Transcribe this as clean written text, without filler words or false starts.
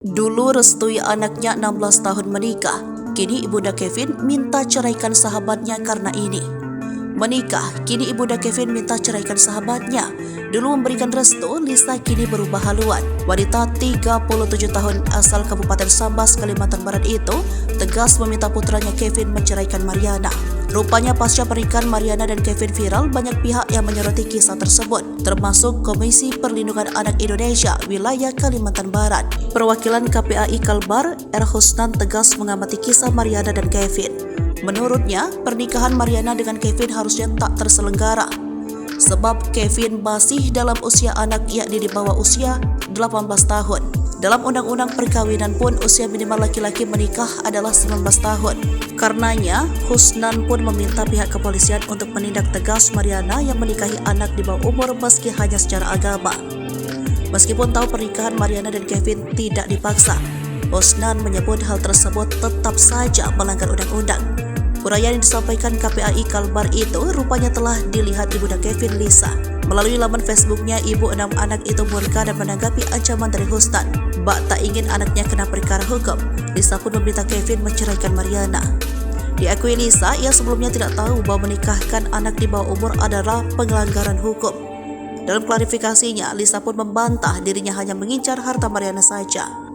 Dulu restui anaknya 16 tahun menikah, kini ibunda Kevin minta ceraikan sahabatnya karena ini. Menikah, kini ibunda Kevin minta ceraikan sahabatnya. Dulu memberikan restu, Lisa kini berubah haluan. Wanita 37 tahun asal Kabupaten Sambas, Kalimantan Barat itu tegas meminta putranya Kevin menceraikan Mariana. Rupanya pasca pernikahan Mariana dan Kevin viral, banyak pihak yang menyoroti kisah tersebut, termasuk Komisi Perlindungan Anak Indonesia wilayah Kalimantan Barat. Perwakilan KPAI Kalbar, R. Husnan tegas mengamati kisah Mariana dan Kevin. Menurutnya, pernikahan Mariana dengan Kevin harusnya tak terselenggara, sebab Kevin masih dalam usia anak, yakni di bawah usia 18 tahun. Dalam undang-undang perkawinan pun usia minimal laki-laki menikah adalah 19 tahun. Karenanya, Husnan pun meminta pihak kepolisian untuk menindak tegas Mariana yang menikahi anak di bawah umur meski hanya secara agama. Meskipun tahu pernikahan Mariana dan Kevin tidak dipaksa, Husnan menyebut hal tersebut tetap saja melanggar undang-undang. Uraian yang disampaikan KPAI Kalbar itu rupanya telah dilihat ibunda Kevin, Lisa. Melalui laman Facebooknya, ibu 6 anak itu murka dan menanggapi ancaman dari Husnan. Bak tak ingin anaknya kena perkara hukum, Lisa pun meminta Kevin menceraikan Mariana. Diakui Lisa, ia sebelumnya tidak tahu bahwa menikahkan anak di bawah umur adalah pelanggaran hukum. Dalam klarifikasinya, Lisa pun membantah dirinya hanya mengincar harta Mariana saja.